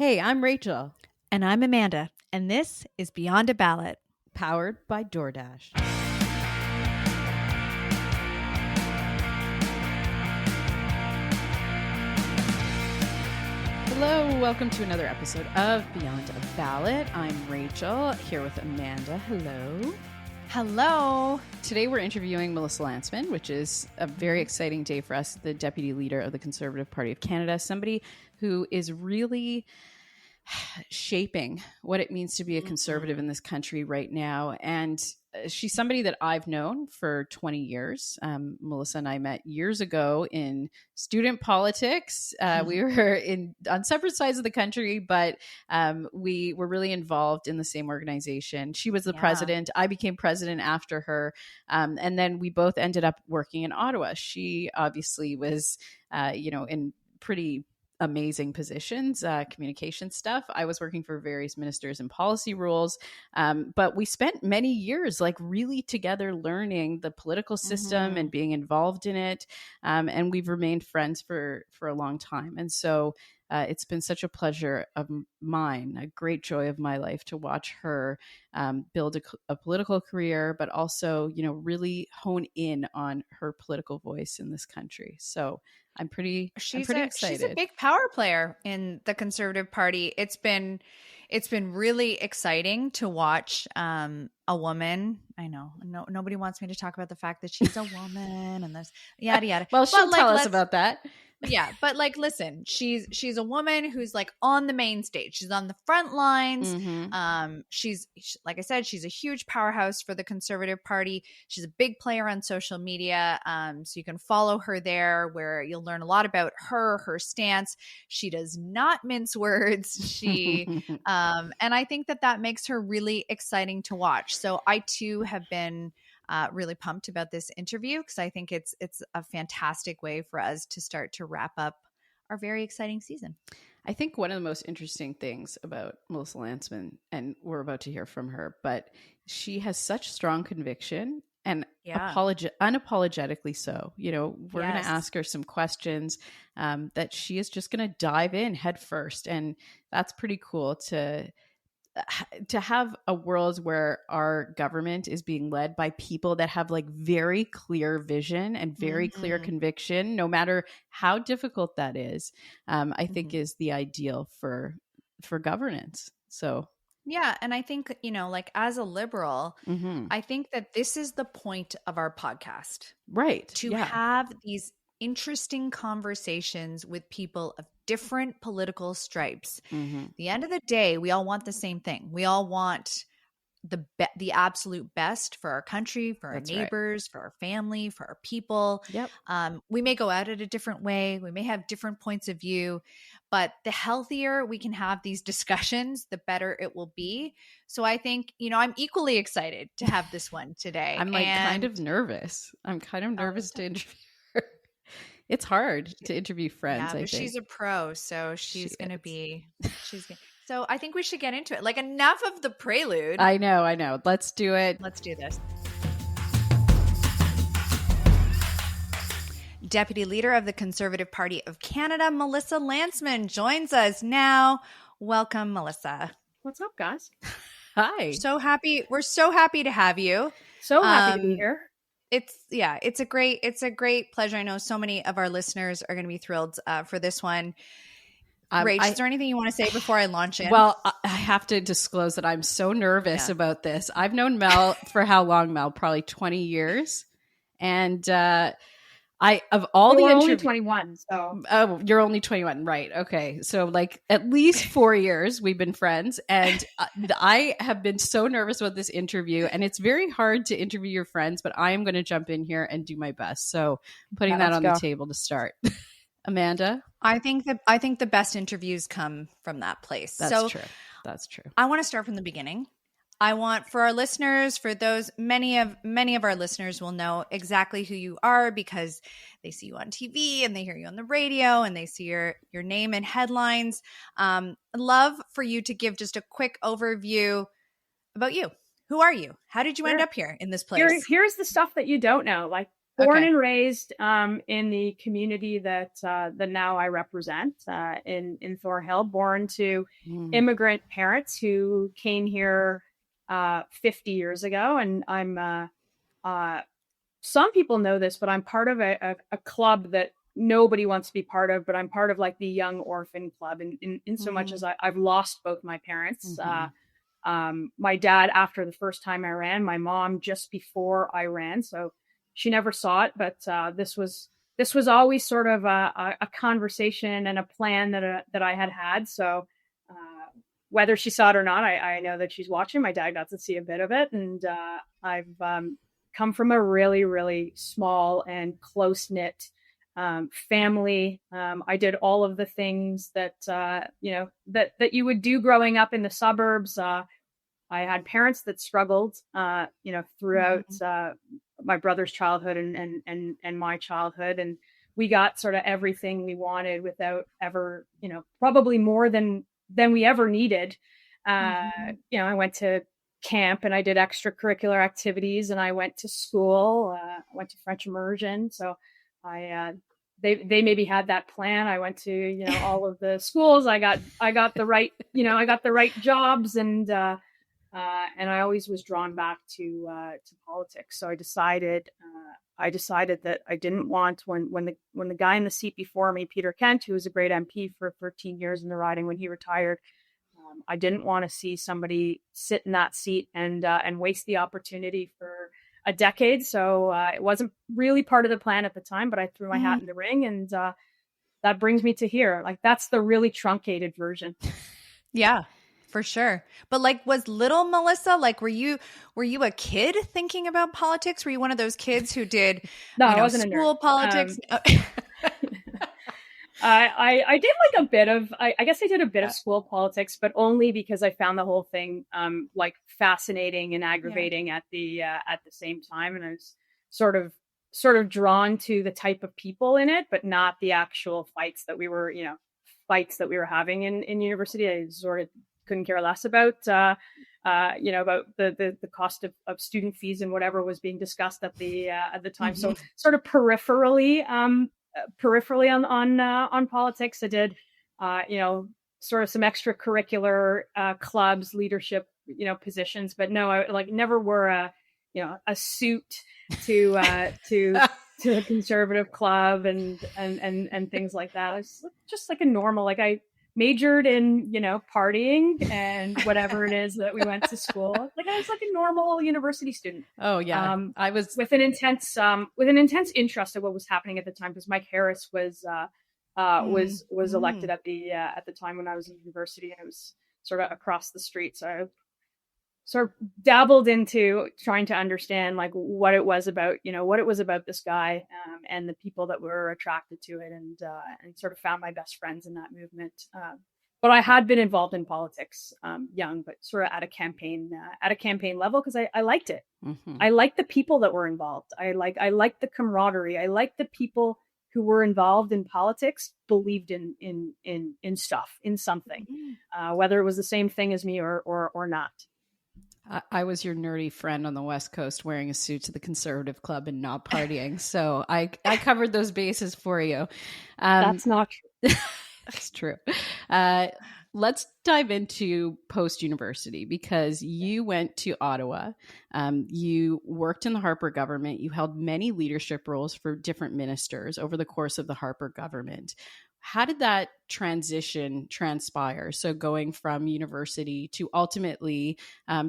Hey, I'm Rachel, And I'm Amanda, and this is Beyond a Ballot. powered by DoorDash. Hello, welcome to another episode of Beyond a Ballot. I'm Rachel, here with Amanda. Hello. Hello. Today we're interviewing Melissa Lantsman, which is a very exciting day for us, the Deputy Leader of the Conservative Party of Canada, somebody who is really shaping what it means to be a conservative in this country right now. And she's somebody that I've known for 20 years. Melissa and I met years ago in student politics. We were on separate sides of the country, but we were really involved in the same organization. She was the president. I became president after her. And then we both ended up working in Ottawa. She obviously was, in pretty amazing positions, communication stuff. I was working for various ministers and policy roles, but we spent many years really together learning the political system and being involved in it. And we've remained friends for a long time. And so it's been such a pleasure of mine, a great joy of my life to watch her build a political career, but also, really hone in on her political voice in this country. So I'm pretty excited. She's a big power player in the Conservative Party. It's been really exciting to watch a woman. I know nobody wants me to talk about the fact that she's a woman and there's yada yada. Well, she'll tell us about that. Yeah, but listen, she's a woman who's on the main stage. She's on the front lines. She's like I said, she's a huge powerhouse for the Conservative Party. She's a big player on social media. So you can follow her there, where you'll learn a lot about her stance. She does not mince words. She and I think that makes her really exciting to watch. So I too have been really pumped about this interview, because I think it's a fantastic way for us to start to wrap up our very exciting season. I think one of the most interesting things about Melissa Lantsman, and we're about to hear from her, but she has such strong conviction and unapologetically so. We're going to ask her some questions that she is just going to dive in head first. And that's pretty cool to have a world where our government is being led by people that have very clear vision and very clear conviction, no matter how difficult that is, I think is the ideal for governance. So yeah. And I think, as a liberal, I think that this is the point of our podcast, right? To have these interesting conversations with people of different political stripes. The end of the day, we all want the same thing. We all want the absolute best for our country, for our neighbors, for our family, for our people. Yep. We may go at it a different way. We may have different points of view, but the healthier we can have these discussions, the better it will be. So I think, I'm equally excited to have this one today. I'm kind of nervous. I'm kind of nervous to interview her. It's hard to interview friends. Yeah, but I think she's a pro, so she's going to be. So I think we should get into it. Enough of the prelude. I know. Let's do it. Let's do this. Deputy Leader of the Conservative Party of Canada, Melissa Lantsman, joins us now. Welcome, Melissa. What's up, guys? Hi. We're so happy to have you. So happy to be here. It's a great pleasure. I know so many of our listeners are going to be thrilled for this one. Rach, is there anything you want to say before I launch in? Well, I have to disclose that I'm so nervous about this. I've known Mel for how long, Mel? Probably 20 years. And only 21. So you're only 21, right? Okay, so at least 4 years we've been friends, and I have been so nervous about this interview, and it's very hard to interview your friends, but I am going to jump in here and do my best. So putting that on the table to start. Amanda, I think the best interviews come from that place. That's true. I want to start from the beginning. I want, for our listeners, for those, many of our listeners will know exactly who you are because they see you on TV and they hear you on the radio and they see your name in headlines. I'd love for you to give just a quick overview about you. Who are you? How did you end up here in this place? Here's the stuff that you don't know. born and raised in the community that now I represent in Thornhill. Born to immigrant parents who came here 50 years ago, and I'm. Some people know this, but I'm part of a club that nobody wants to be part of. But I'm part of like the Young Orphan Club, in so much as I've lost both my parents. My dad after the first time I ran, my mom just before I ran, so she never saw it. But this was always sort of a conversation and a plan that I had. So whether she saw it or not, I know that she's watching. My dad got to see a bit of it, and I've come from a really, really small and close knit family. I did all of the things that that you would do growing up in the suburbs. I had parents that struggled, throughout my brother's childhood and my childhood, and we got sort of everything we wanted without ever, probably more than we ever needed. I went to camp and I did extracurricular activities, and I went to school. I went to French immersion, so they maybe had that plan. I went to all of the schools. I got the right I got the right jobs, and I always was drawn back to politics. So I decided that I didn't want, when the guy in the seat before me, Peter Kent, who was a great MP for 13 years in the riding, when he retired, I didn't want to see somebody sit in that seat and waste the opportunity for a decade. So it wasn't really part of the plan at the time, but I threw my hat in the ring, and that brings me to here. Like, that's the really truncated version. Yeah, for sure. But like, was little Melissa, like, were you a kid thinking about politics? Were you one of those kids who did I wasn't school politics? I did like a bit of, I guess I did a bit of school politics, but only because I found the whole thing like fascinating and aggravating at the same time, and I was sort of drawn to the type of people in it, but not the actual fights that we were having in university. I sort of couldn't care less about about the cost of student fees and whatever was being discussed at the time. So sort of peripherally on politics. I did sort of some extracurricular clubs, leadership positions, but no, I like never wore a suit to the conservative club and things like that. I was just like a normal, like I majored in partying and whatever it is that we went to school. Like I was like a normal university student. Oh yeah, I was with an intense interest in what was happening at the time, because Mike Harris was elected at the time when I was in university, and it was sort of across the street. So I sort of dabbled into trying to understand like what it was about this guy and the people that were attracted to it, and sort of found my best friends in that movement. But I had been involved in politics young, but sort of at a campaign level, because I liked it. I liked the people that were involved. I liked the camaraderie. I liked the people who were involved in politics, believed in stuff, in something, whether it was the same thing as me or not. I was your nerdy friend on the West Coast wearing a suit to the conservative club and not partying. So I covered those bases for you. That's not true. That's true. Let's dive into post-university, because you went to Ottawa. You worked in the Harper government. You held many leadership roles for different ministers over the course of the Harper government. How did that transition transpire? So going from university to ultimately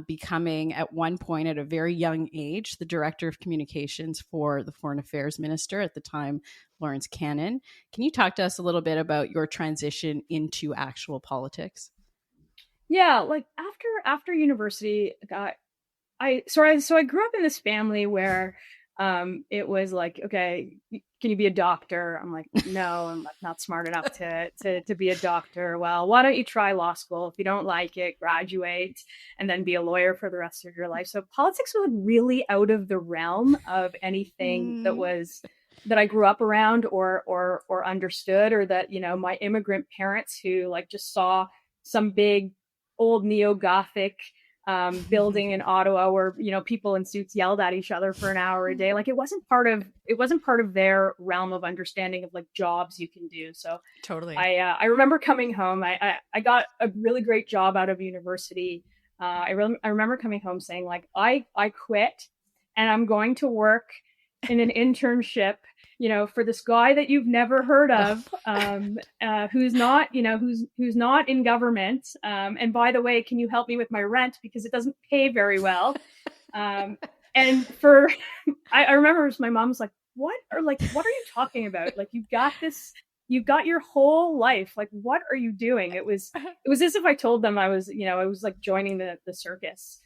becoming, at one point at a very young age, the director of communications for the foreign affairs minister at the time, Lawrence Cannon. Can you talk to us a little bit about your transition into actual politics? Yeah, like after university, I grew up in this family where it was like, okay, can you be a doctor? I'm like, no, I'm not smart enough to be a doctor. Well, why don't you try law school? If you don't like it, graduate and then be a lawyer for the rest of your life. So politics was really out of the realm of anything that I grew up around or understood, or that, my immigrant parents who like just saw some big old neo-Gothic building in Ottawa where, people in suits yelled at each other for an hour a day. Like it wasn't part of their realm of understanding of like jobs you can do. So Totally. I remember coming home. I got a really great job out of university. I remember coming home saying like, I quit and I'm going to work in an internship, for this guy that you've never heard of, who's not, who's not in government. And by the way, can you help me with my rent because it doesn't pay very well? And I remember my mom was like, what are you talking about? Like, you've got your whole life. Like, what are you doing? It was as if I told them I was like joining the circus.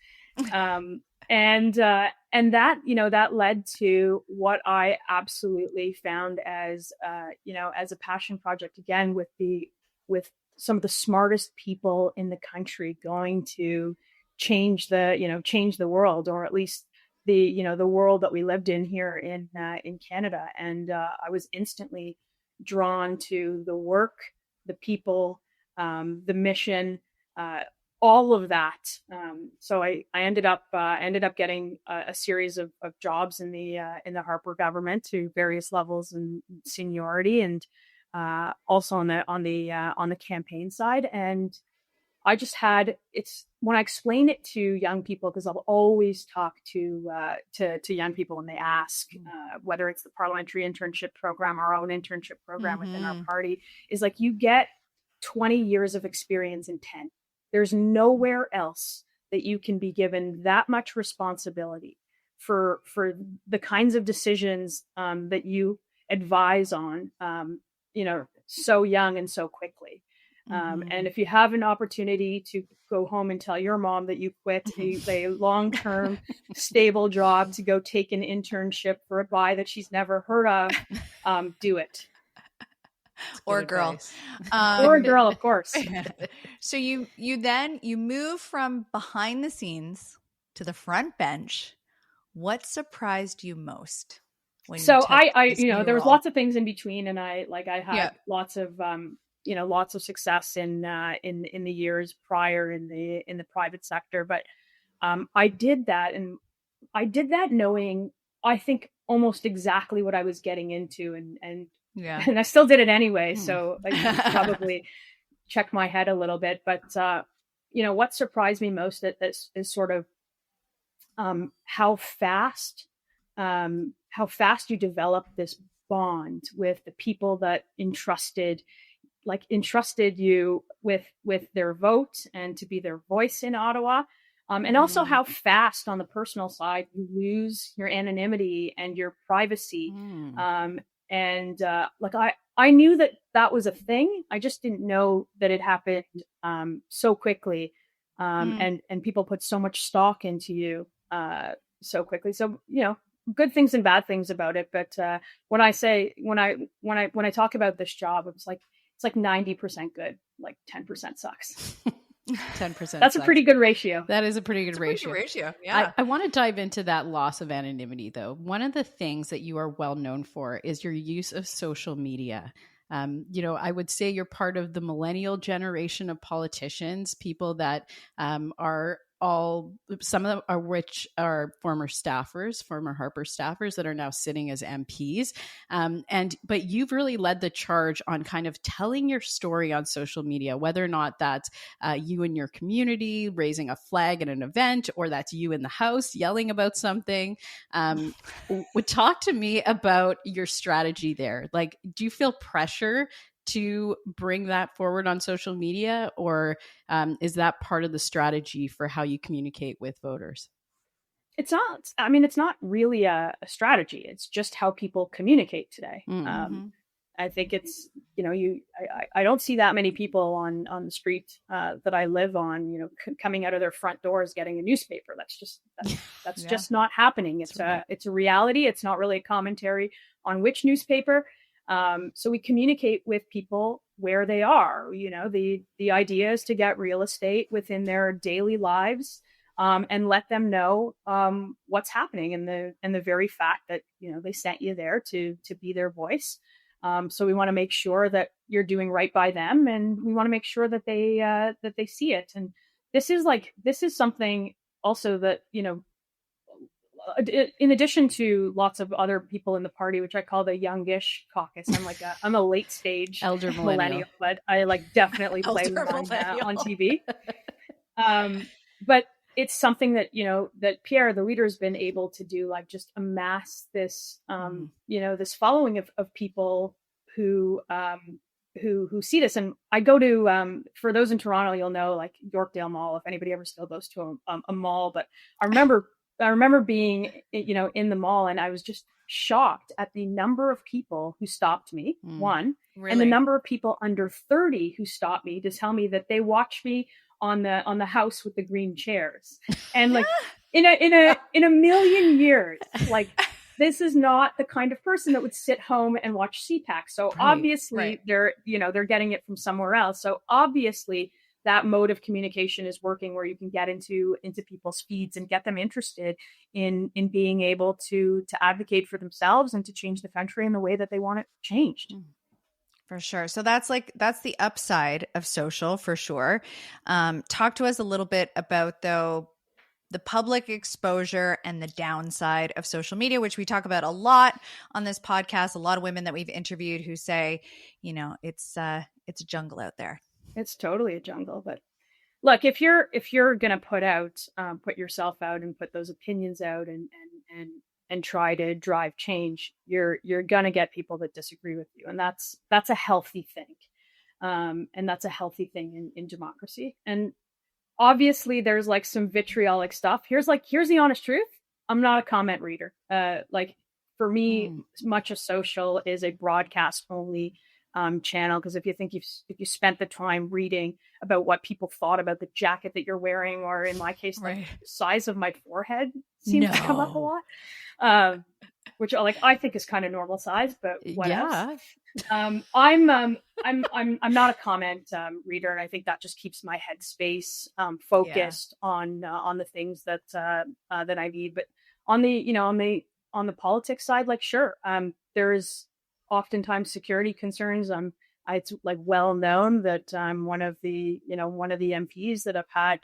And that led to what I absolutely found as a passion project, again, with some of the smartest people in the country going to change the world, or at least the world that we lived in here in Canada. And I was instantly drawn to the work, the people, the mission, all of that. So I ended up getting a series of jobs in the Harper government to various levels and seniority, and also on the campaign side. And I just when I explain it to young people, because I'll always talk to young people when they ask, whether it's the parliamentary internship program, our own internship program within our party, is like, you get 20 years of experience in 10. There's nowhere else that you can be given that much responsibility for the kinds of decisions that you advise on, so young and so quickly. And if you have an opportunity to go home and tell your mom that you quit a long-term stable job to go take an internship for a guy that she's never heard of, do it. Or a girl. Or a girl, of course. So you move from behind the scenes to the front bench. What surprised you most? So there was lots of things in between, and I had lots of lots of success in the years prior in the private sector. But I did that knowing, I think, almost exactly what I was getting into, and I still did it anyway. So I should probably check my head a little bit. But what surprised me most is sort of how fast you develop this bond with the people that entrusted you with their vote and to be their voice in Ottawa. And also how fast on the personal side you lose your anonymity and your privacy. I knew that was a thing. I just didn't know that it happened so quickly. And people put so much stock into you so quickly. So, good things and bad things about it. But when I talk about this job, it's like 90% good, like 10% sucks. 10%. That's a pretty good ratio. That is a pretty good ratio. Pretty good ratio. Yeah. I want to dive into that loss of anonymity, though. One of the things that you are well known for is your use of social media. I would say you're part of the millennial generation of politicians, people that are some of them are which are former Harper staffers that are now sitting as MPs. But you've really led the charge on kind of telling your story on social media, whether or not that's you in your community raising a flag at an event, or that's you in the house yelling about something. Would talk to me about your strategy there. Like, do you feel pressure to bring that forward on social media, or is that part of the strategy for how you communicate with voters? It's not really a strategy. It's just how people communicate today. I think it's, I don't see that many people on the street that I live on, coming out of their front doors getting a newspaper. That's just not happening. It's a reality. It's not really a commentary on which newspaper. So we communicate with people where they are. The idea is to get real estate within their daily lives, and let them know what's happening, and the very fact that they sent you there to be their voice. So we want to make sure that you're doing right by them, and we want to make sure that they see it. And this is something also that, in addition to lots of other people in the party, which I call the youngish caucus, I'm a late stage elder millennial, but I definitely play them on TV. But it's something that, that Pierre, the leader, has been able to do, just amass this, this following of people who see this. And I go to, for those in Toronto, you'll know, Yorkdale Mall, if anybody ever still goes to a mall. But I remember being, in the mall, and I was just shocked at the number of people who stopped me, one, really? And the number of people under 30 who stopped me to tell me that they watched me on the house with the green chairs. And in a million years, this is not the kind of person that would sit home and watch CPAC. So obviously they're getting it from somewhere else. So obviously that mode of communication is working, where you can get into people's feeds and get them interested in being able to advocate for themselves and to change the country in the way that they want it changed. For sure. So that's the upside of social, for sure. Talk to us a little bit about, though, the public exposure and the downside of social media, which we talk about a lot on this podcast. A lot of women that we've interviewed who say, it's a jungle out there. It's totally a jungle. But look, if you're going to put yourself out and put those opinions out and try to drive change, you're going to get people that disagree with you. And that's a healthy thing. And that's a healthy thing in democracy. And obviously there's some vitriolic stuff. Here's the honest truth. I'm not a comment reader. For me, much of social is a broadcast only channel. Because if you spent the time reading about what people thought about the jacket that you're wearing, or in my case, the size of my forehead seems to come up a lot, which I think is kind of normal size, but whatever. Yeah. I'm not a comment reader, and I think that just keeps my headspace focused on the things that I need. But on the politics side, sure, there is oftentimes security concerns. It's well known that I'm one of the MPs that have had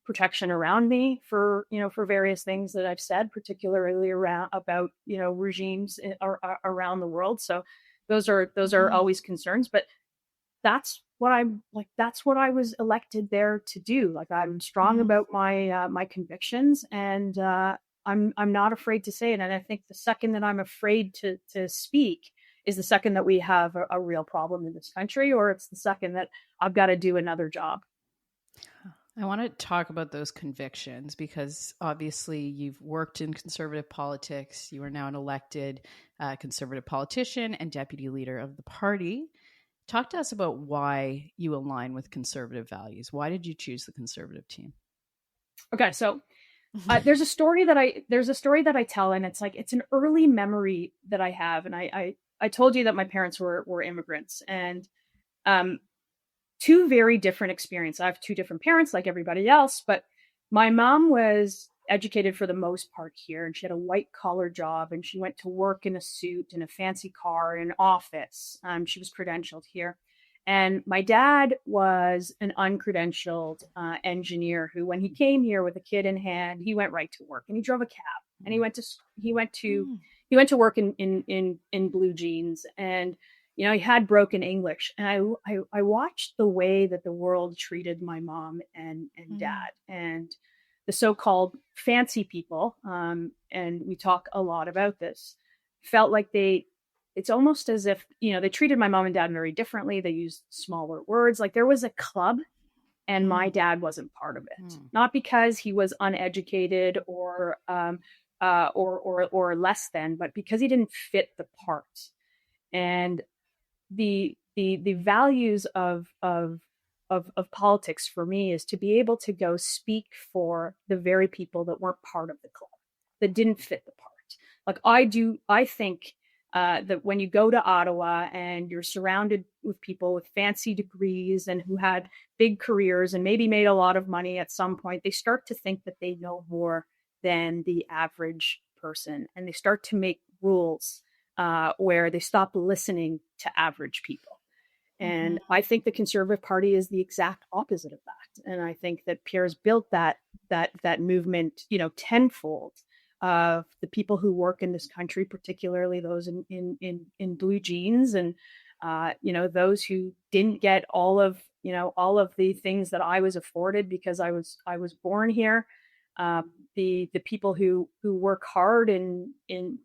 protection around me for various things that I've said, particularly about regimes around the world. So those are always concerns, but that's what I was elected there to do. I'm strong about my convictions, and I'm not afraid to say it. And I think the second that I'm afraid to speak is the second that we have a real problem in this country, or it's the second that I've got to do another job. I want to talk about those convictions, because obviously you've worked in conservative politics. You are now an elected conservative politician and deputy leader of the party. Talk to us about why you align with conservative values. Why did you choose the conservative team? Okay, so there's a story that I tell, and it's an early memory that I have. And I told you that my parents were immigrants, and two very different experiences. I have two different parents, like everybody else, but my mom was educated for the most part here, and she had a white collar job, and she went to work in a suit, in a fancy car, in an office. She was credentialed here. And my dad was an uncredentialed engineer who, when he came here with a kid in hand, he went right to work, and he drove a cab, and he went to work in blue jeans, and he had broken English. And I watched the way that the world treated my mom and dad, and the so-called fancy people, and we talk a lot about this, felt like it's almost as if, they treated my mom and dad very differently. They used smaller words. There was a club, and my dad wasn't part of it. Not because he was uneducated or less than, but because he didn't fit the part. And the values of politics for me is to be able to go speak for the very people that weren't part of the club, that didn't fit the part. I think that when you go to Ottawa and you're surrounded with people with fancy degrees and who had big careers and maybe made a lot of money at some point, they start to think that they know more than the average person, and they start to make rules where they stop listening to average people. And I think the Conservative Party is the exact opposite of that. And I think that Pierre's built that movement, tenfold, of the people who work in this country, particularly those in blue jeans, and those who didn't get all of the things that I was afforded because I was born here. The people who work hard in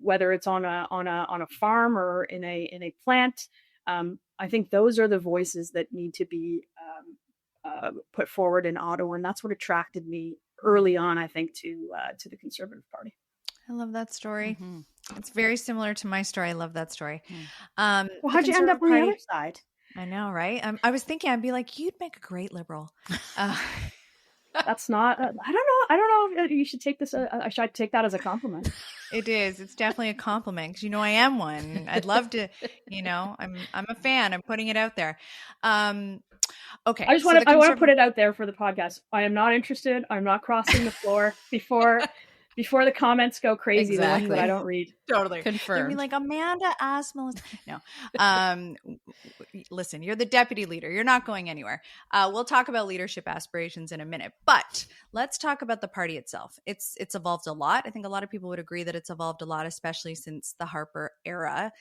whether it's on a farm or in a plant. I think those are the voices that need to be put forward in Ottawa, and that's what attracted me early on, I think, to the Conservative Party. I love that story. It's very similar to my story. I love that story. Well, how'd you end up on the other side? I know, right? I was thinking, I'd be like, you'd make a great Liberal. That's not. I don't know if you should take this. I should take that as a compliment. It is. It's definitely a compliment because I am one. I'd love to. I'm a fan. I'm putting it out there. Okay. I want to put it out there for the podcast. I am not interested. I'm not crossing the floor before the comments go crazy. Exactly. The ones that I don't read. Totally confirmed. You'll be like, Amanda asked Melissa. No. Listen, you're the deputy leader. You're not going anywhere. We'll talk about leadership aspirations in a minute, but let's talk about the party itself. It's evolved a lot. I think a lot of people would agree that it's evolved a lot, especially since the Harper era.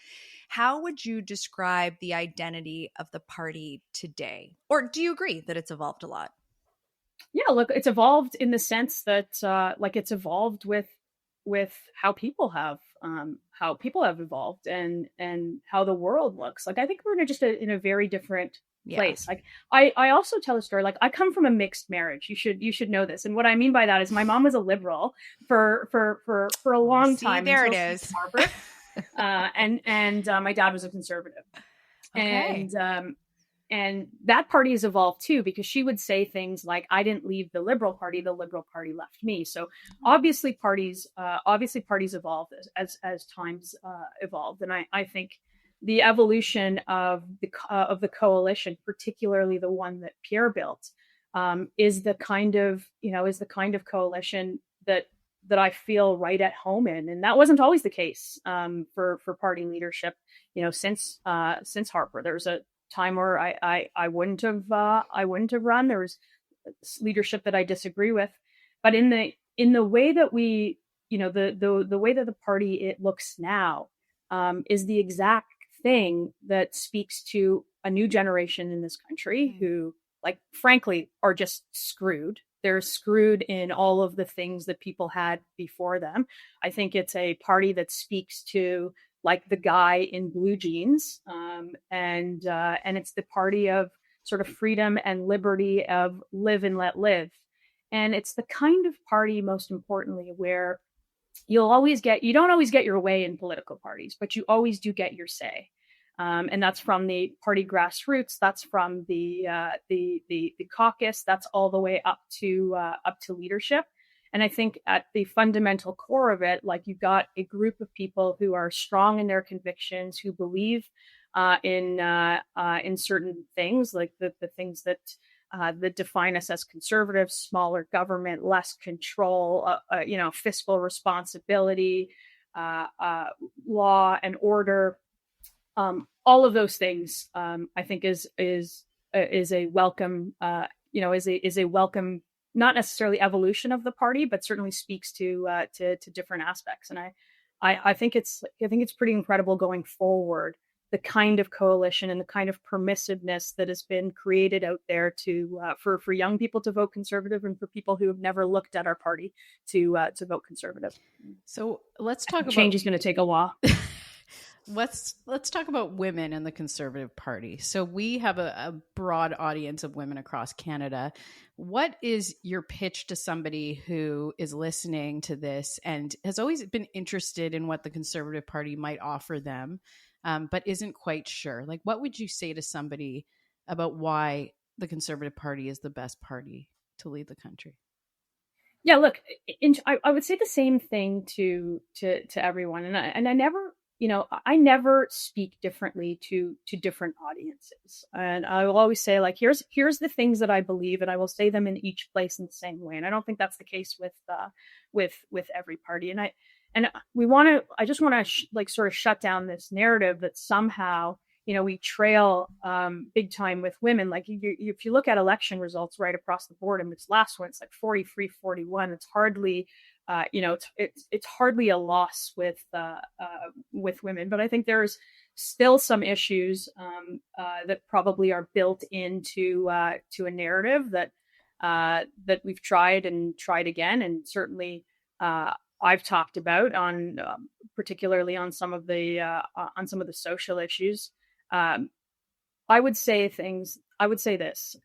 How would you describe the identity of the party today? Or do you agree that it's evolved a lot? Yeah, look, it's evolved in the sense that it's evolved with how people have evolved and how the world looks. Like, I think we're in a very different place. Like, I also tell a story. Like, I come from a mixed marriage. You should know this. And what I mean by that is my mom was a liberal for a long time. There it is. Harper. and my dad was a conservative. Okay. And that party has evolved too, because she would say things like, I didn't leave the Liberal Party left me. So obviously parties evolved as times evolved. And I think the evolution of the coalition, particularly the one that Pierre built, is the kind of coalition that I feel right at home in. And that wasn't always the case for party leadership, since Harper. There was a time where I wouldn't have run. There was leadership that I disagree with, but in the way that we, the way that the party it looks now, is the exact thing that speaks to a new generation in this country who, like, frankly, are just screwed. They're screwed in all of the things that people had before them. I think it's a party that speaks to, like, the guy in blue jeans, and it's the party of sort of freedom and liberty, of live and let live. And it's the kind of party, most importantly, where you don't always get your way in political parties, but you always do get your say. And that's from the party grassroots. That's from the caucus. That's all the way up to leadership. And I think at the fundamental core of it, like, you've got a group of people who are strong in their convictions, who believe in certain things, like the things that define us as conservatives: smaller government, less control, fiscal responsibility, law and order. All of those things, I think, is a welcome, is a welcome, not necessarily evolution of the party, but certainly speaks to different aspects. And I think it's pretty incredible going forward, the kind of coalition and the kind of permissiveness that has been created out there for young people to vote Conservative, and for people who have never looked at our party to vote Conservative. So let's talk about change is going to take a while. Let's talk about women in the Conservative Party. So we have a broad audience of women across Canada. What is your pitch to somebody who is listening to this and has always been interested in what the Conservative Party might offer them, but isn't quite sure? Like, what would you say to somebody about why the Conservative Party is the best party to lead the country? Yeah, look, I would say the same thing to everyone, and I never speak differently to different audiences. And I will always say, like, here's the things that I believe, and I will say them in each place in the same way. And I don't think that's the case with every party. And I just want to sort of shut down this narrative that somehow, we trail big time with women. Like if you look at election results right across the board, and this last one, it's like 43-41. It's hardly, it's hardly a loss with women. But I think there's still some issues that probably are built into to a narrative that we've tried and tried again, and certainly I've talked about on particularly on some of the social issues. I would say this: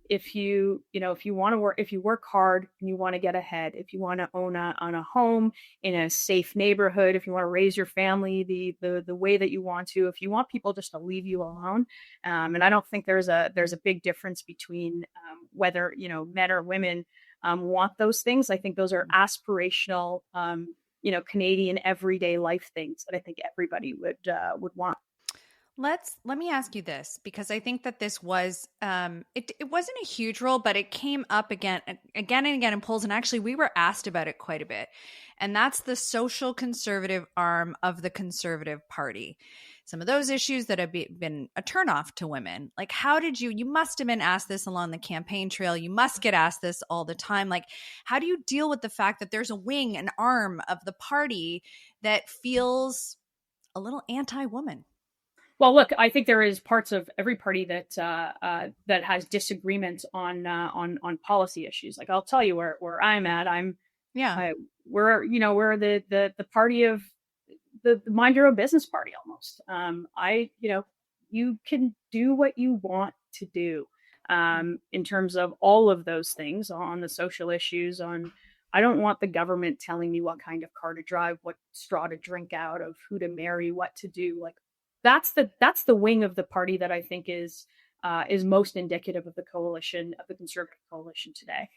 if you want to work, if you work hard and you want to get ahead, if you want to own a home in a safe neighborhood, if you want to raise your family the way that you want to, if you want people just to leave you alone, and I don't think there's a big difference between whether men or women want those things. I think those are aspirational, Canadian everyday life things that I think everybody would want. Let me ask you this, because I think that this was it wasn't a huge role, but it came up again and again in polls, and actually we were asked about it quite a bit. And that's the social conservative arm of the Conservative Party. Some of those issues that have been a turnoff to women. Like, how did you must have been asked this along the campaign trail. You must get asked this all the time. Like, how do you deal with the fact that there's a wing, an arm of the party that feels a little anti-woman? Well, look, I think there is parts of every party that has disagreements on policy issues. Like, I'll tell you where I'm at. We're the party of the mind your own business party almost. You can do what you want to do in terms of all of those things on the social issues. I don't want the government telling me what kind of car to drive, what straw to drink out of, who to marry, what to do. Like, that's the wing of the party that I think is most indicative of the coalition, of the Conservative coalition today.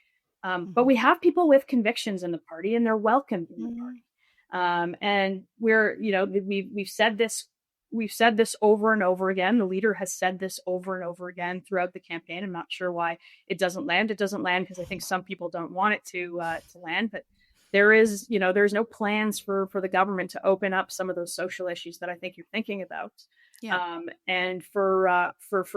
But we have people with convictions in the party, and they're welcomed in the party. And we've said this over and over again. The leader has said this over and over again throughout the campaign. I'm not sure why it doesn't land. It doesn't land because I think some people don't want it to land, but there's no plans for the government to open up some of those social issues that I think you're thinking about. Yeah. And for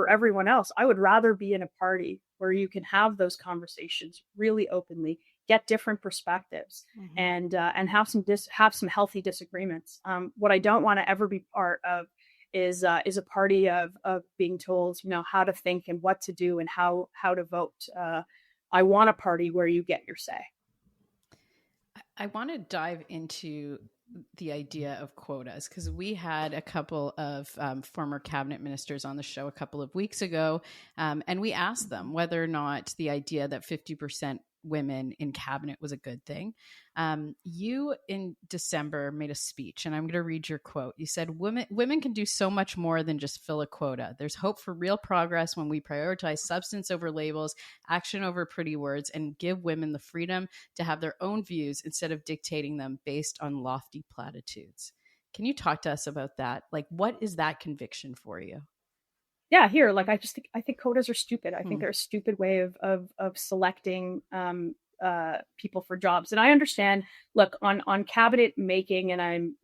everyone else, I would rather be in a party where you can have those conversations really openly, get different perspectives, and have some healthy disagreements. What I don't want to ever be part of is a party of being told, how to think and what to do and how to vote. I want a party where you get your say. I want to dive into the idea of quotas, because we had a couple of former cabinet ministers on the show a couple of weeks ago, and we asked them whether or not the idea that 50% women in cabinet was a good thing. You in December made a speech, and I'm going to read your quote. You said, women can do so much more than just fill a quota. There's hope for real progress when we prioritize substance over labels, action over pretty words, and give women the freedom to have their own views instead of dictating them based on lofty platitudes. Can you talk to us about that? Like, what is that conviction for you? Yeah, here, like, I think quotas are stupid. I think they're a stupid way of selecting people for jobs. And I understand, look, on cabinet making, and I'm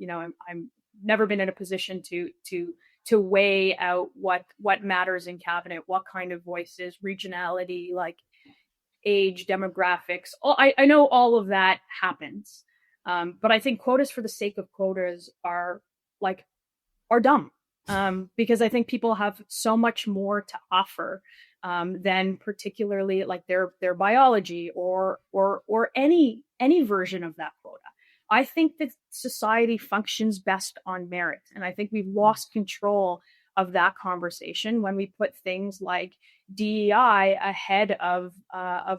never been in a position to weigh out what matters in cabinet, what kind of voices, regionality, like age, demographics. I know all of that happens. But I think quotas for the sake of quotas are dumb. Because I think people have so much more to offer than particularly like their biology or any version of that quota. I think that society functions best on merit, and I think we've lost control of that conversation when we put things like DEI ahead of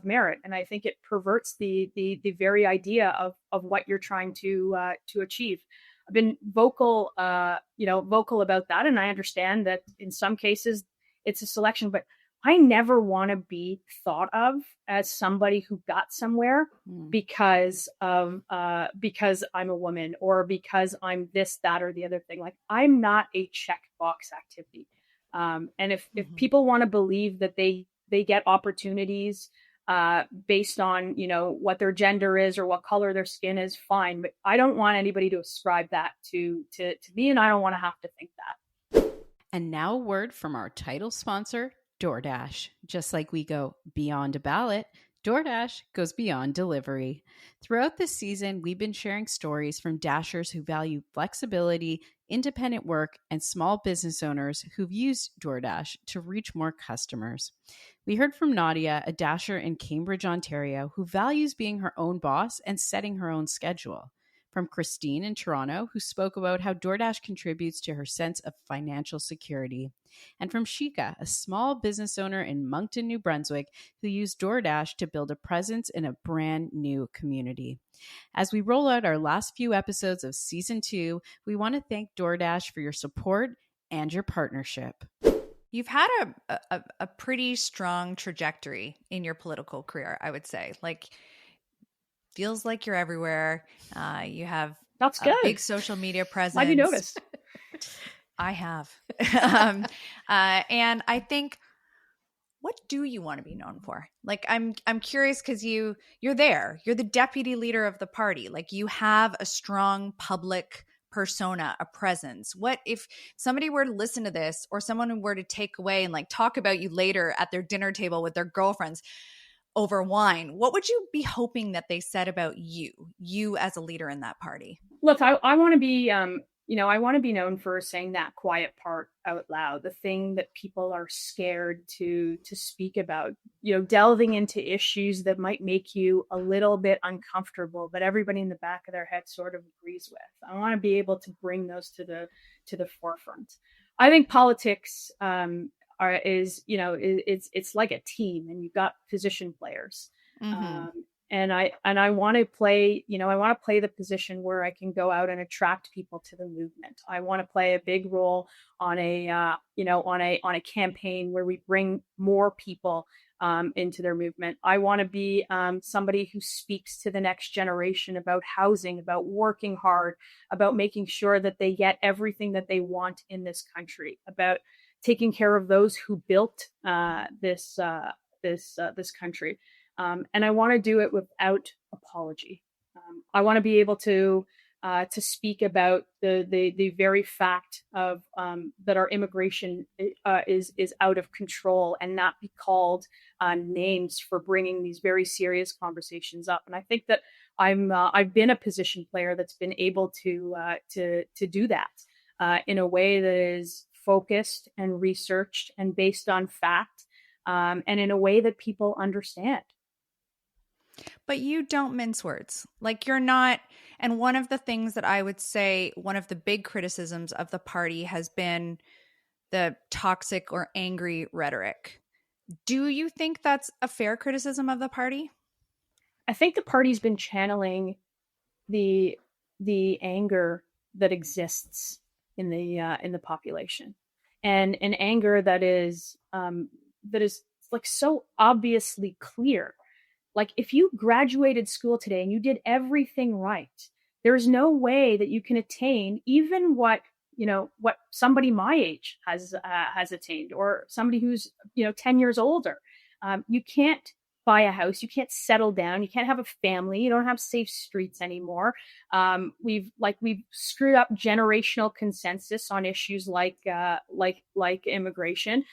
merit, and I think it perverts the very idea of what you're trying to achieve. I've been vocal about that. And I understand that in some cases it's a selection, but I never want to be thought of as somebody who got somewhere because I'm a woman or because I'm this, that, or the other thing. Like, I'm not a checkbox activity. And if people want to believe that they get opportunities based on, what their gender is or what color their skin is, fine. But I don't want anybody to ascribe that to me, and I don't want to have to think that. And now a word from our title sponsor, DoorDash. Just like we go beyond a ballot, DoorDash goes beyond delivery. Throughout this season, we've been sharing stories from Dashers who value flexibility, independent work, and small business owners who've used DoorDash to reach more customers. We heard from Nadia, a Dasher in Cambridge, Ontario, who values being her own boss and setting her own schedule. From Christine in Toronto, who spoke about how DoorDash contributes to her sense of financial security. And from Shika, a small business owner in Moncton, New Brunswick, who used DoorDash to build a presence in a brand new community. As we roll out our last few episodes of Season 2, we want to thank DoorDash for your support and your partnership. You've had a pretty strong trajectory in your political career, I would say. Like, feels like you're everywhere. You have That's good. A big social media presence. Have you noticed? I have. And I think, what do you want to be known for? Like, I'm curious because you're there. You're the deputy leader of the party. Like, you have a strong public persona, a presence. What if somebody were to listen to this, or someone were to take away and like talk about you later at their dinner table with their girlfriends over wine? What would you be hoping that they said about you as a leader in that party? Look, I want to be, I want to be known for saying that quiet part out loud, the thing that people are scared to speak about, delving into issues that might make you a little bit uncomfortable, but everybody in the back of their head sort of agrees with. I want to be able to bring those to the forefront. I think politics, it's like a team, and you've got position players. Mm-hmm. And I want to play, the position where I can go out and attract people to the movement. I want to play a big role on a campaign where we bring more people into their movement. I want to be somebody who speaks to the next generation about housing, about working hard, about making sure that they get everything that they want in this country, about taking care of those who built this country. And I want to do it without apology. I want to be able to speak about the very fact of that our immigration is out of control, and not be called names for bringing these very serious conversations up. And I think that I've been a position player that's been able to do that in a way that is focused and researched and based on fact, and in a way that people understand. But you don't mince words. Like, you're not. And one of the things that I would say, one of the big criticisms of the party has been the toxic or angry rhetoric. Do you think that's a fair criticism of the party? I think the party's been channeling the anger that exists in the population, and an anger that is like so obviously clear. Like, if you graduated school today and you did everything right, there's no way that you can attain even what somebody my age has attained, or somebody who's 10 years older. You can't buy a house, you can't settle down, you can't have a family, you don't have safe streets anymore. We've screwed up generational consensus on issues like immigration,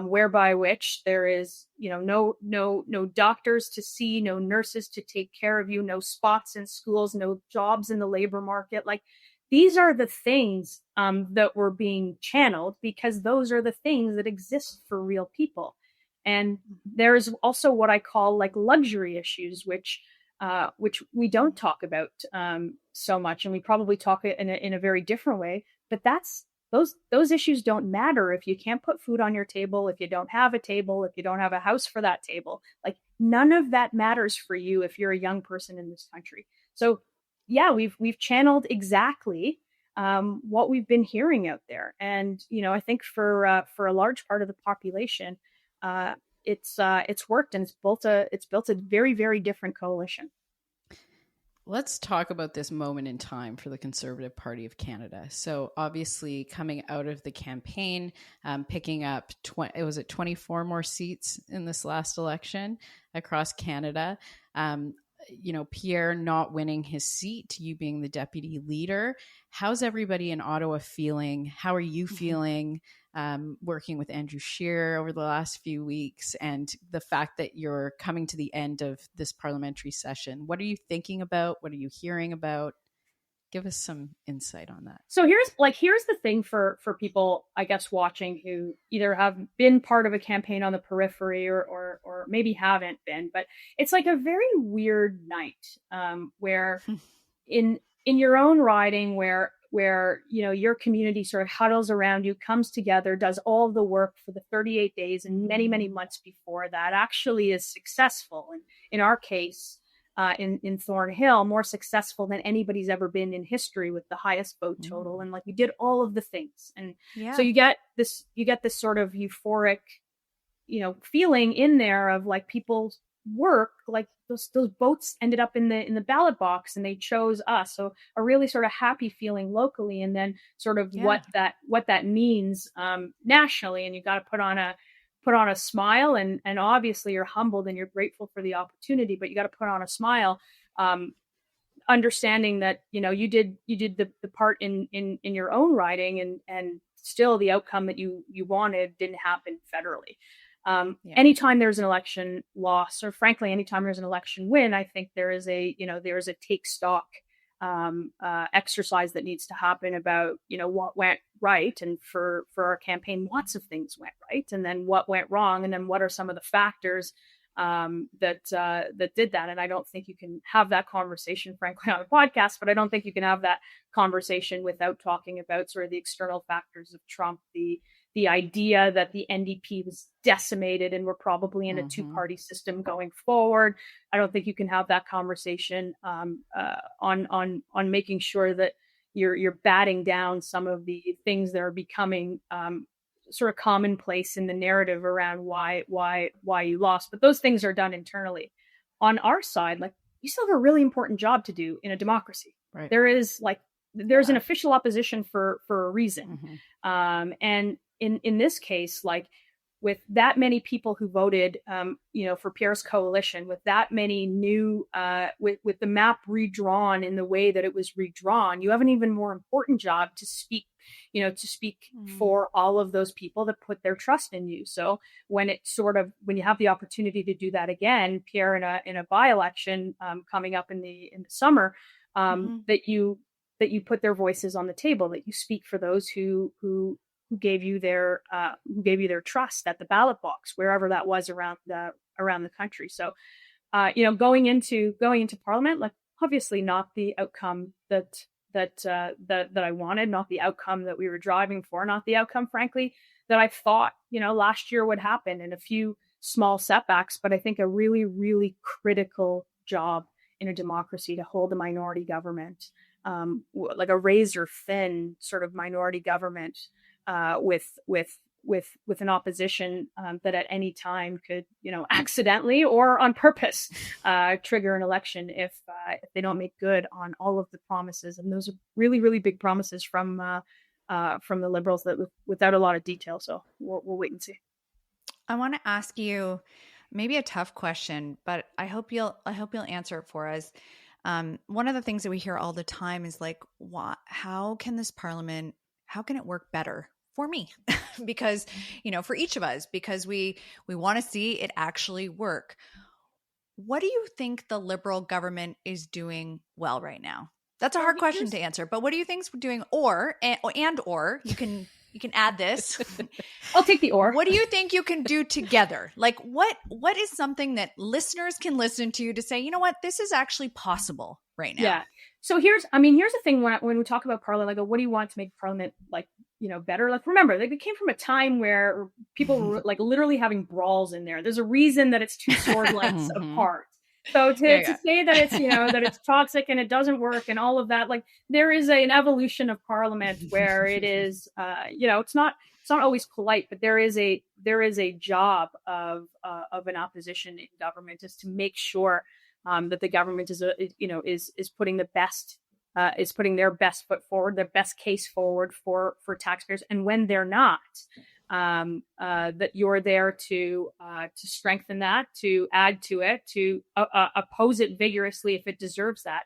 whereby which there is no doctors to see, no nurses to take care of you, no spots in schools, no jobs in the labor market. Like, these are the things that were being channeled, because those are the things that exist for real people. And there's also what I call like luxury issues, which we don't talk about so much, and we probably talk in a very different way. But those issues don't matter if you can't put food on your table, if you don't have a table, if you don't have a house for that table. Like, none of that matters for you if you're a young person in this country. So yeah, we've channeled exactly what we've been hearing out there, and I think for a large part of the population, it's worked, and it's built a very, very different coalition. Let's talk about this moment in time for the Conservative Party of Canada. So obviously, coming out of the campaign, picking up 24 more seats in this last election across Canada. Pierre not winning his seat, you being the deputy leader. How's everybody in Ottawa feeling? How are you feeling working with Andrew Scheer over the last few weeks, and the fact that you're coming to the end of this parliamentary session? What are you thinking about? What are you hearing about? Give us some insight on that. So here's the thing for people, I guess, watching, who either have been part of a campaign on the periphery or maybe haven't been, but it's like a very weird night where in your own riding, where your community sort of huddles around you, comes together, does all the work for the 38 days and many months before that, actually is successful. And in our case, in Thornhill, more successful than anybody's ever been in history, with the highest vote total. And like, we did all of the things. And so you get this sort of euphoric, feeling in there of like people's work, like those votes ended up in the ballot box and they chose us. So a really sort of happy feeling locally, and then sort of what that means nationally. And you got to put on a smile, and obviously you're humbled and you're grateful for the opportunity, but you got to put on a smile, understanding that, you did the part in your own riding, and still the outcome that you wanted didn't happen federally. Anytime there's an election loss, or frankly, anytime there's an election win, I think there is a take stock exercise that needs to happen about, what went right. And for our campaign, lots of things went right, and then what went wrong, and then what are some of the factors that did that. And I don't think you can have that conversation, frankly, on a podcast, but I don't think you can have that conversation without talking about sort of the external factors of Trump, the idea that the NDP was decimated and we're probably in a two-party system going forward. I don't think you can have that conversation on making sure that you're batting down some of the things that are becoming sort of commonplace in the narrative around why you lost. But those things are done internally. On our side, like, you still have a really important job to do in a democracy. Right. There's an official opposition for a reason. And in this case, like, with that many people who voted, for Pierre's coalition, with that many new, with the map redrawn in the way that it was redrawn, you have an even more important job to speak for all of those people that put their trust in you. So when you have the opportunity to do that again, Pierre, in a by-election coming up in the summer, that you put their voices on the table, that you speak for those who gave you their trust at the ballot box, wherever that was around the country. So, going into Parliament, like, obviously not the outcome that I wanted, not the outcome that we were driving for, not the outcome, frankly, that I thought, last year would happen, and a few small setbacks, but I think a really, really critical job in a democracy to hold a minority government, like a razor thin sort of minority government, with an opposition that at any time could, accidentally or on purpose trigger an election if they don't make good on all of the promises. And those are really, really big promises from the Liberals, that without a lot of detail. So we'll wait and see. I want to ask you maybe a tough question, but I hope you'll answer it for us. One of the things that we hear all the time is like, how can this Parliament, how can it work better for me? Because, for each of us, because we want to see it actually work. What do you think the Liberal government is doing well right now? That's a hard question to answer, but what do you think is doing, or you can add this. I'll take the or. What do you think you can do together? Like, what is something that listeners can listen to say, you know what, this is actually possible right now? Yeah. So here's the thing, when we talk about Parliament, like, what do you want to make Parliament, like, better? Like, remember, like, it came from a time where people were like literally having brawls in there. There's a reason that it's two sword lengths apart. So to say that it's, that it's toxic and it doesn't work and all of that, like, there is an evolution of Parliament where it is, it's not always polite, but there is a job of an opposition in government, is to make sure that the government is putting their best foot forward, their best case forward for taxpayers. And when they're not, that you're there to strengthen that, to add to it, to oppose it vigorously if it deserves that.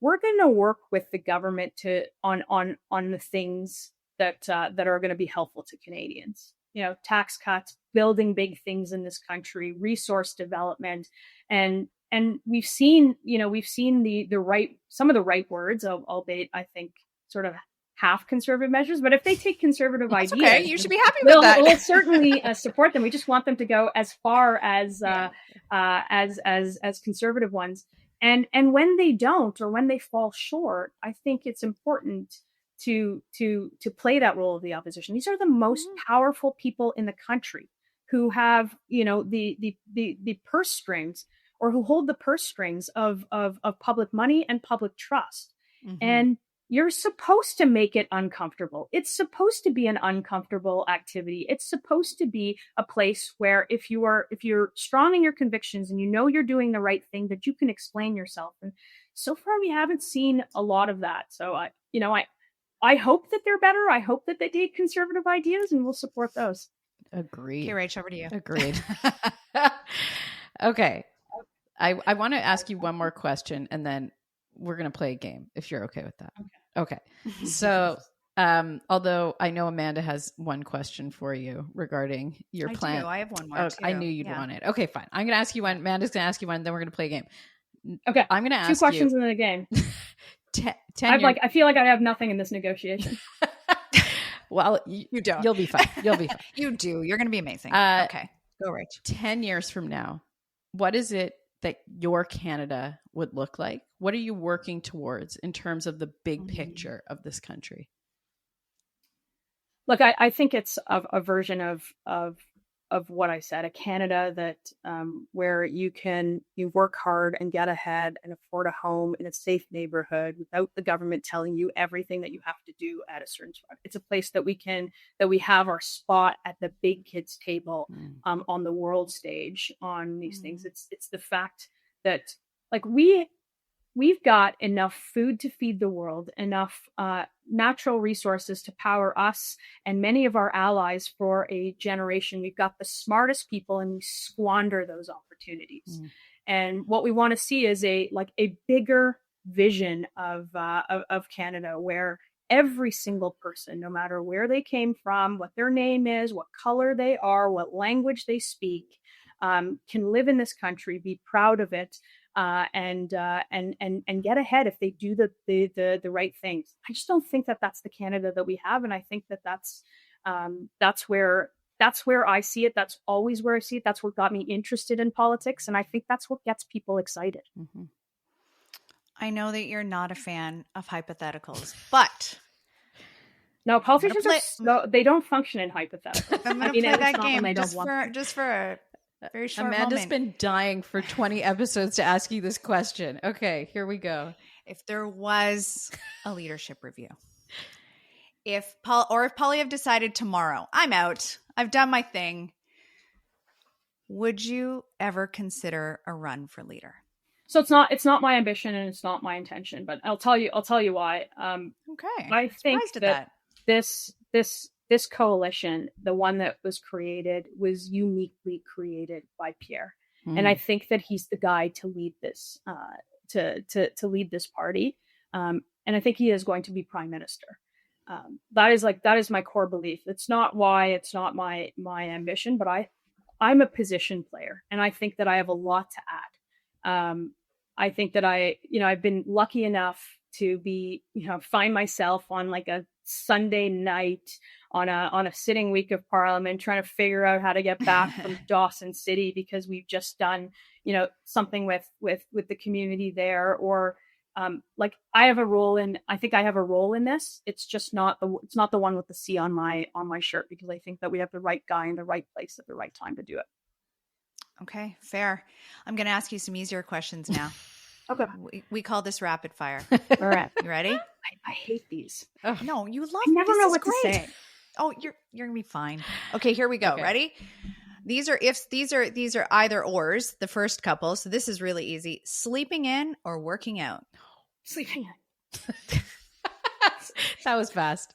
We're going to work with the government on the things that are going to be helpful to Canadians. Tax cuts, building big things in this country, resource development, and we've seen the right, some of the right words, albeit I think sort of half conservative measures. But if they take conservative ideas, okay, you should be happy with that. We'll certainly support them. We just want them to go as far as conservative ones. And when they don't, or when they fall short, I think it's important to play that role of the opposition. These are the most powerful people in the country who have, the purse strings, or who hold the purse strings of public money and public trust. Mm-hmm. And you're supposed to make it uncomfortable. It's supposed to be an uncomfortable activity. It's supposed to be a place where if you're strong in your convictions and you're doing the right thing, that you can explain yourself. And so far we haven't seen a lot of that. So I hope that they're better. I hope that they take conservative ideas, and we'll support those. Agreed. Okay, Rach, over to you. Agreed. Okay. I want to ask you one more question, and then we're going to play a game, if you're okay with that. Okay. So, although I know Amanda has one question for you regarding your plan. I have one more. Too. I knew you'd want it. Okay, fine. I'm going to ask you one. Amanda's going to ask you one, then we're going to play a game. Okay. I'm going to ask you 2 questions in the game. I feel like I have nothing in this negotiation. Well, you don't. You'll be fine. You'll be fine. You do. You're going to be amazing. Okay. Go, Rach. 10 years from now, what is it that your Canada would look like? What are you working towards in terms of the big picture of this country? Look, I think it's a version of what I said, a Canada that where you work hard and get ahead and afford a home in a safe neighborhood without the government telling you everything that you have to do at a certain spot. It's a place that we have our spot at the big kids table on the world stage on these things. It's the fact that like we've got enough food to feed the world, enough natural resources to power us and many of our allies for a generation. We've got the smartest people, and we squander those opportunities. And what we want to see is a bigger vision of Canada, where every single person, no matter where they came from, what their name is, what color they are, what language they speak, can live in this country, be proud of it, and get ahead if they do the right things. I just don't think that that's the Canada that we have, and I think that that's where I see it. That's always where I see it. That's what got me interested in politics, and I think that's what gets people excited. Mm-hmm. I know that you're not a fan of hypotheticals, but no, politicians they don't function in hypotheticals. I'm going to play that game just for a very short Amanda's moment. Been dying for 20 episodes to ask you this question. Okay, here we go. If there was a leadership review, if Poilievre decided tomorrow, I'm out, I've done my thing, would you ever consider a run for leader? So it's not my ambition, and it's not my intention, but I'll tell you why. Okay. I think that this coalition, the one that was created, was uniquely created by Pierre. And I think that he's the guy to lead this, to lead this party. And I think he is going to be prime minister. That is my core belief. It's not my ambition, but I'm a position player, and I think that I have a lot to add. I think that I've been lucky enough to find myself on like a Sunday night on a sitting week of Parliament, trying to figure out how to get back from Dawson City because we've just done, something with the community there, or I have a role in. I think I have a role in this. It's just not the one with the C on my shirt, because I think that we have the right guy in the right place at the right time to do it. Okay, fair. I'm going to ask you some easier questions now. Okay. We call this rapid fire. All right. You ready? I hate these. Oh. No, you love I never know what great. to say. Oh, you're going to be fine. Okay, here we go. Okay. Ready? These are ifs. These are either ors, the first couple. So this is really easy. Sleeping in or working out? Sleeping in. That was fast.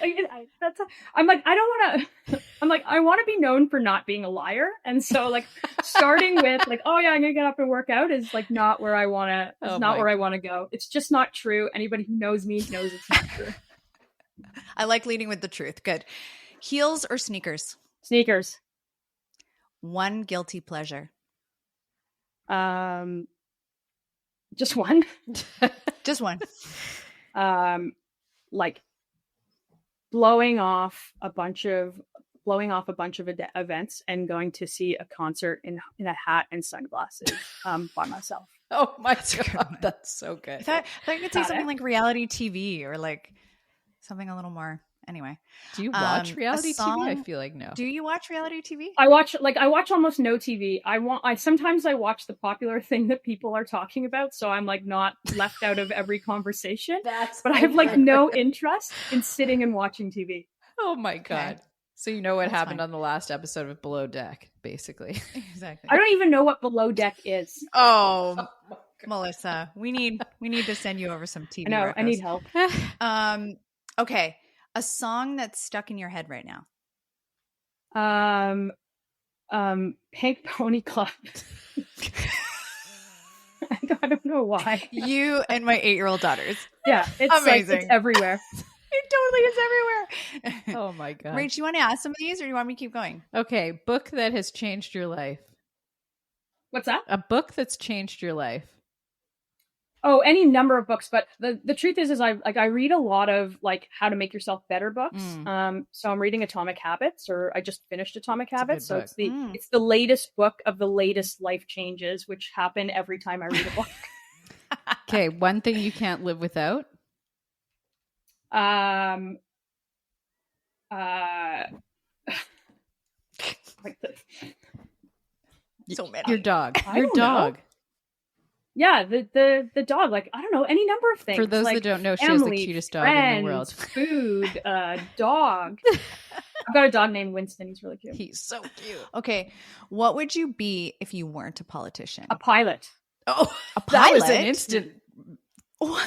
I'm like, I don't want to. I'm like, I want to be known for not being a liar, and so like starting with like, oh yeah, I'm gonna get up and work out is like not where I want to. It's not where I want to go. It's just not true. Anybody who knows me knows it's not true. I like leading with the truth. Good. Heels or sneakers? Sneakers. One guilty pleasure. Just one. Just one. Like blowing off a bunch of events and going to see a concert in a hat and sunglasses by myself. Oh my God, that's so good. I thought you could say something like reality TV or like something a little more. Anyway, do you watch reality TV? I feel like no. Do you watch reality TV? I watch almost no TV. Sometimes I watch the popular thing that people are talking about, so I'm like not left out of every conversation. But I have like no interest in sitting and watching TV. Oh my God. Okay. So you know what happened on the last episode of Below Deck, basically. Exactly. I don't even know what Below Deck is. Oh Melissa, we need to send you over some TV. I know, records. I need help. Okay. A song that's stuck in your head right now. Pink Pony Club. I don't know why. You and my 8-year-old daughters. Yeah, it's amazing. Like, it's everywhere. It totally is everywhere. Oh my God. Rach, you want to ask some of these or do you want me to keep going? Okay. Book that has changed your life. What's that? A book that's changed your life. Oh, any number of books, but the truth is I read a lot of like how to make yourself better books. So I'm reading Atomic Habits, or I just finished Atomic Habits. So it's the latest book of the latest life changes, which happen every time I read a book. Okay, one thing you can't live without. So many. Your dog. Your dog. Know. Yeah, the dog, like, I don't know, any number of things. For those like that don't know, she family, has the cutest dog friends, in the world. Food, dog. I've got a dog named Winston. He's really cute. He's so cute. Okay, what would you be if you weren't a politician? A pilot. Oh, a pilot? That was an instant.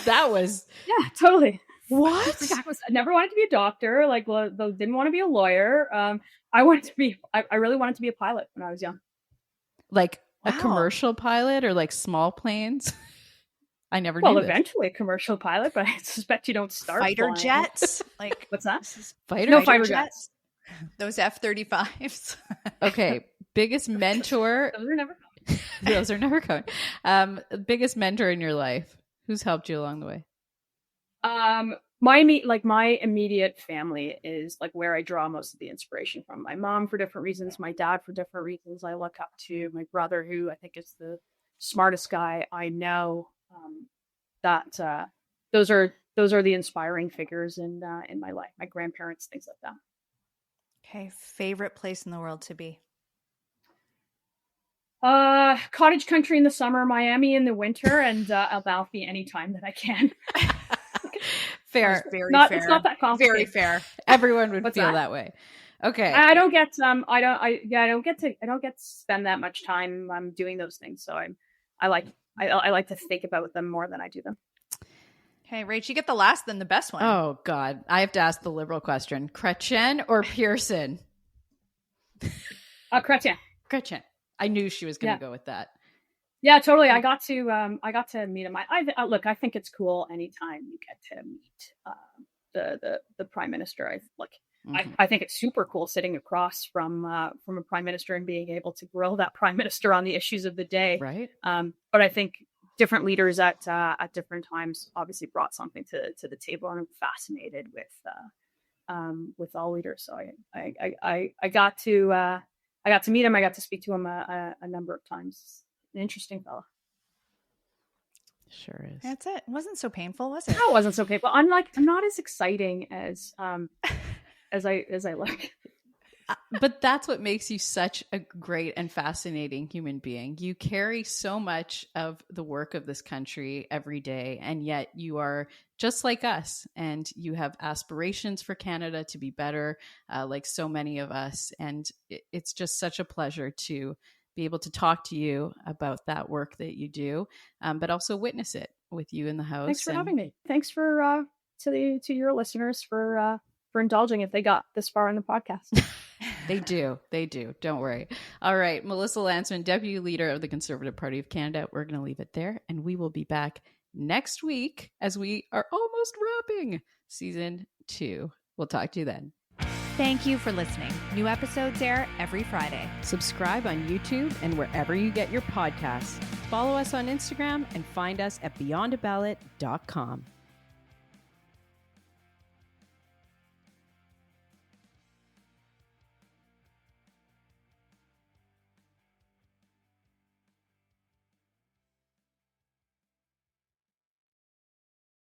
That was... Yeah, totally. What? I never wanted to be a doctor. Like, didn't want to be a lawyer. I really wanted to be a pilot when I was young. Like... Wow. A commercial pilot or like small planes? I never knew. Well, eventually a commercial pilot, but I suspect you don't start fighter flying. Jets. Like what's that? Fighter jets. Those F-35s. Okay, biggest mentor. Those are never coming. Biggest mentor in your life. Who's helped you along the way? My immediate family is like where I draw most of the inspiration from. My mom for different reasons, my dad for different reasons. I look up to my brother, who I think is the smartest guy I know. Those are the inspiring figures in my life. My grandparents, things like that. Okay, favorite place in the world to be? Cottage country in the summer, Miami in the winter, and Amalfi anytime that I can. Fair. Very fair. It's not that complicated. Very fair. Everyone would feel that way. Okay. I don't get to spend that much time doing those things. So I like to think about them more than I do them. Okay, Rach, you get the last, then the best one. Oh God, I have to ask the liberal question: Chrétien or Pearson? Chrétien. Chrétien. I knew she was going to go with that. Yeah, totally. I got to meet him. I think it's cool anytime you get to meet the prime minister. I think it's super cool sitting across from a prime minister and being able to grill that prime minister on the issues of the day. Right. But I think different leaders at different times obviously brought something to the table, and I'm fascinated with all leaders. So I got to meet him. I got to speak to him a number of times. An interesting fellow. Sure is. That's it. It wasn't so painful, was it? No, it wasn't so painful. I'm not as exciting as I look. But that's what makes you such a great and fascinating human being. You carry so much of the work of this country every day, and yet you are just like us, and you have aspirations for Canada to be better, like so many of us. And it's just such a pleasure to be able to talk to you about that work that you do, but also witness it with you in the house. Thanks for having me. Thanks for to your listeners for for indulging if they got this far in the podcast. They do. They do. Don't worry. All right. Melissa Lantsman, Deputy Leader of the Conservative Party of Canada. We're going to leave it there. And we will be back next week as we are almost wrapping season 2. We'll talk to you then. Thank you for listening. New episodes air every Friday. Subscribe on YouTube and wherever you get your podcasts. Follow us on Instagram and find us at beyondaballot.com.